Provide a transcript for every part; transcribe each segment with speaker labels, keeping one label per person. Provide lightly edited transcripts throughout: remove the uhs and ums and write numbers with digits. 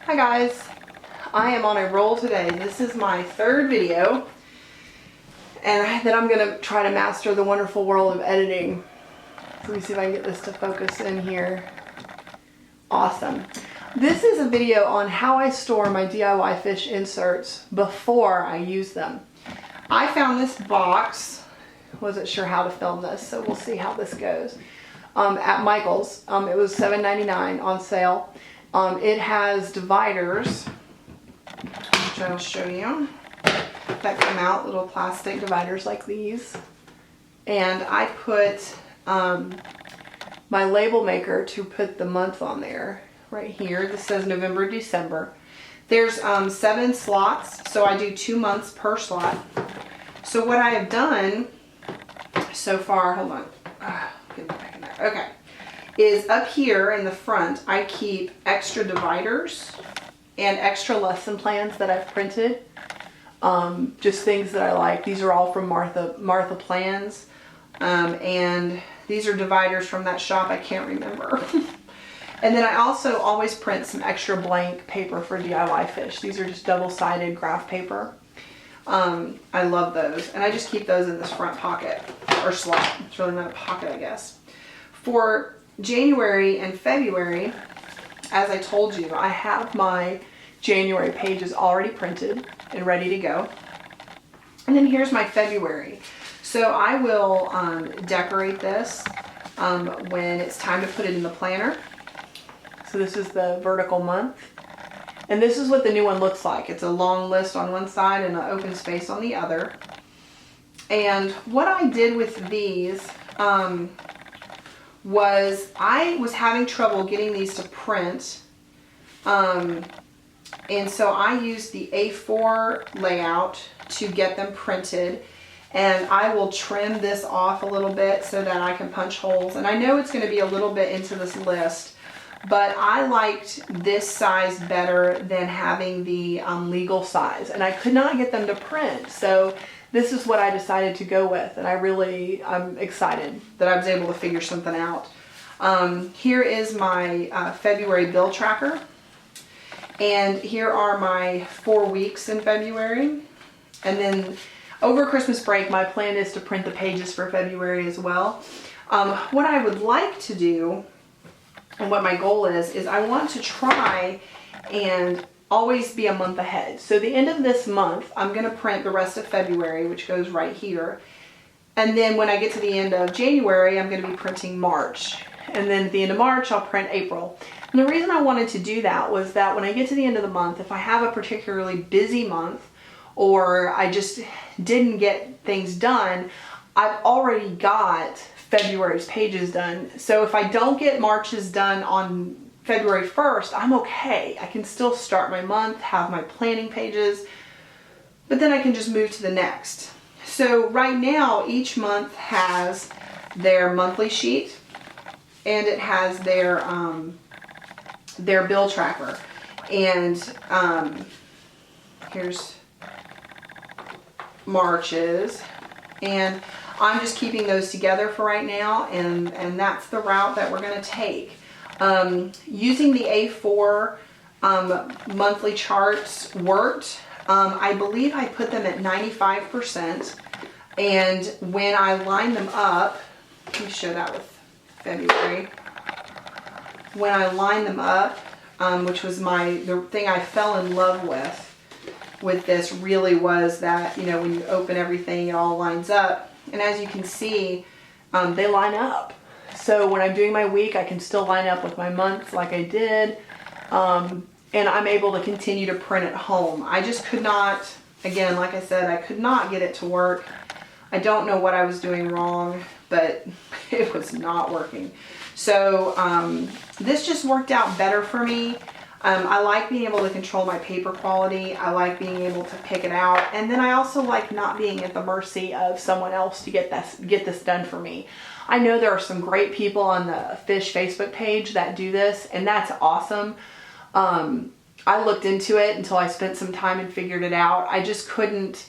Speaker 1: Hi guys, I am on a roll today. This is my third video and then I'm going to try to master the wonderful world of editing. So let me see if I can get this to focus in here. Awesome. This is a video on how I store my DIYfish inserts before I use them. I found this box, wasn't sure how to film this, so we'll see how this goes, at Michael's. It was $7.99 on sale. It has dividers, which I'll show you, that come out, little plastic dividers like these. And I put my label maker to put the month on there, right here. This says November, December. There's 7 slots, so I do 2 months per slot. So what I have done so far, hold on, get that back in there, okay, is up here in the front, I keep extra dividers and extra lesson plans that I've printed. Just things that I like. These are all from Martha Plans. And these are dividers from that shop, I can't remember. And then I also always print some extra blank paper for DIYfish. These are just double-sided graph paper. I love those. And I just keep those in this front pocket, or slot. It's really not a pocket, I guess. For January and February, as I told you, I have my January pages already printed and ready to go. And then here's my February. So I will decorate this when it's time to put it in the planner. So this is the vertical month. And this is what the new one looks like. It's a long list on one side and an open space on the other. And what I did with these was I was having trouble getting these to print. And so I used the A4 layout to get them printed. And I will trim this off a little bit so that I can punch holes. And I know it's going to be a little bit into this list, but I liked this size better than having the legal size. And I could not get them to print. So this is what I decided to go with. And I'm excited that I was able to figure something out. Here is my February bill tracker. And here are my 4 weeks in February. And then over Christmas break, my plan is to print the pages for February as well. What I would like to do, and what my goal is I want to try and always be a month ahead. So the end of this month, I'm going to print the rest of February, which goes right here. And then when I get to the end of January, I'm going to be printing March. And then at the end of March, I'll print April. And the reason I wanted to do that was that when I get to the end of the month, if I have a particularly busy month, or I just didn't get things done, I've already got February's pages done. So if I don't get March's done on February 1st, I'm okay. I can still start my month, have my planning pages, but then I can just move to the next. So right now, each month has their monthly sheet, and it has their bill tracker. And here's March's, and I'm just keeping those together for right now, and that's the route that we're going to take. Using the A4 monthly charts worked. I believe I put them at 95%, and when I line them up, let me show that with February. When I line them up, which was the thing I fell in love with this really was that, you know, when you open everything, it all lines up. And as you can see, they line up. So when I'm doing my week, I can still line up with my month like I did. And I'm able to continue to print at home. I just could not, again, like I said, I could not get it to work. I don't know what I was doing wrong, but it was not working. So this just worked out better for me. I like being able to control my paper quality. I like being able to pick it out. And then I also like not being at the mercy of someone else to get this done for me. I know there are some great people on the Fish Facebook page that do this, and that's awesome. I looked into it until I spent some time and figured it out. I just couldn't,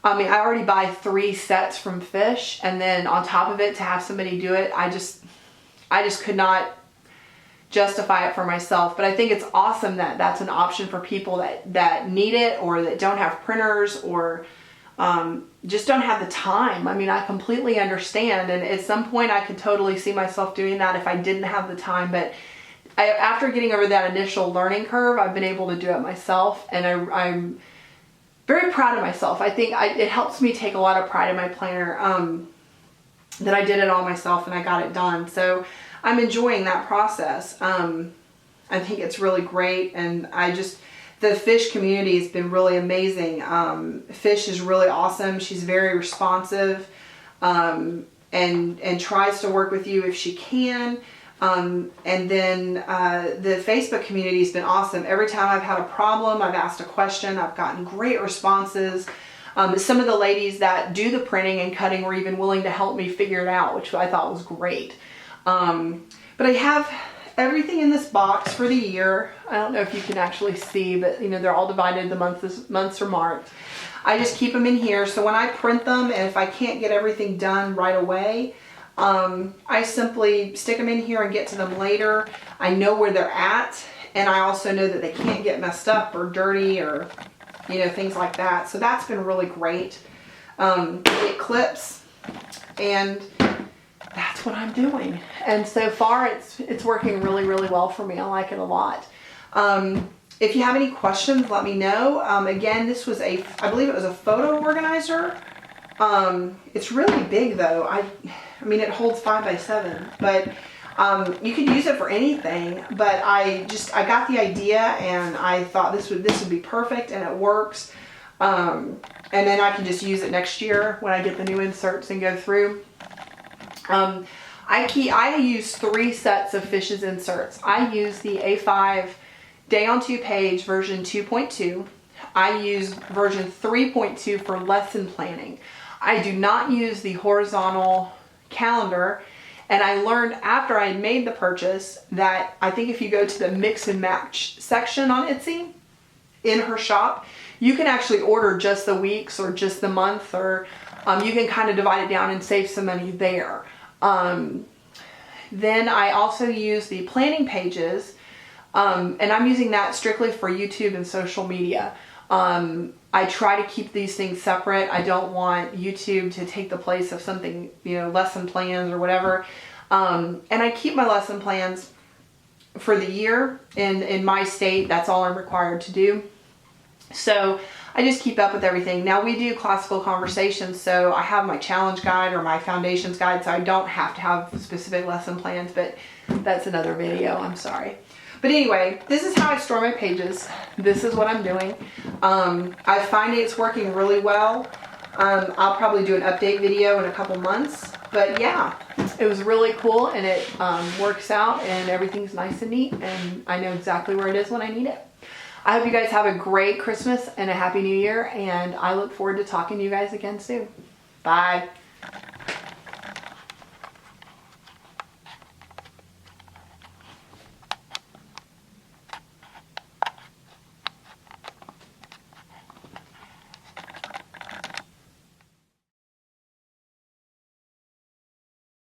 Speaker 1: I already buy 3 sets from Fish, and then on top of it, to have somebody do it, I just could not justify it for myself. But I think it's awesome that that's an option for people that need it, or that don't have printers, or just don't have the time. I mean, I completely understand, and at some point I could totally see myself doing that if I didn't have the time. But after getting over that initial learning curve, I've been able to do it myself, and I'm very proud of myself. I think it helps me take a lot of pride in my planner, that I did it all myself and I got it done. So I'm enjoying that process. I think it's really great, and the fish community has been really amazing. Fish is really awesome. She's very responsive, and tries to work with you if she can. And then the Facebook community has been awesome. Every time I've had a problem, I've asked a question, I've gotten great responses. Some of the ladies that do the printing and cutting were even willing to help me figure it out, which I thought was great. But I have everything in this box for the year. I don't know if you can actually see, but you know, they're all divided, the months are marked. I just keep them in here, so when I print them, and if I can't get everything done right away, I simply stick them in here and get to them later. I know where they're at, and I also know that they can't get messed up or dirty, or you know, things like that. So that's been really great. It clips, and that's what I'm doing. And so far it's working really, really well for me. I like it a lot. If you have any questions, let me know. Again, this was I believe it was a photo organizer. It's really big though. I mean, it holds 5 by 7, but you could use it for anything. But I got the idea, and I thought this would be perfect, and it works. And then I can just use it next year when I get the new inserts and go through. I use 3 sets of Fish's inserts. I use the A5 Day on 2 page version 2.2. I use version 3.2 for lesson planning. I do not use the horizontal calendar, and I learned after I made the purchase that I think if you go to the mix and match section on Etsy in her shop, you can actually order just the weeks or just the month, or you can kind of divide it down and save some money there. Then I also use the planning pages, and I'm using that strictly for YouTube and social media. I try to keep these things separate. I don't want YouTube to take the place of something, you know, lesson plans or whatever. And I keep my lesson plans for the year in my state. That's all I'm required to do. So I just keep up with everything. Now we do classical conversations, so I have my challenge guide or my foundations guide, so I don't have to have specific lesson plans, but that's another video, I'm sorry. But anyway, this is how I store my pages. This is what I'm doing. I find it's working really well. I'll probably do an update video in a couple months, but yeah, it was really cool, and it works out, and everything's nice and neat, and I know exactly where it is when I need it. I hope you guys have a great Christmas and a Happy New Year, and I look forward to talking to you guys again soon. Bye.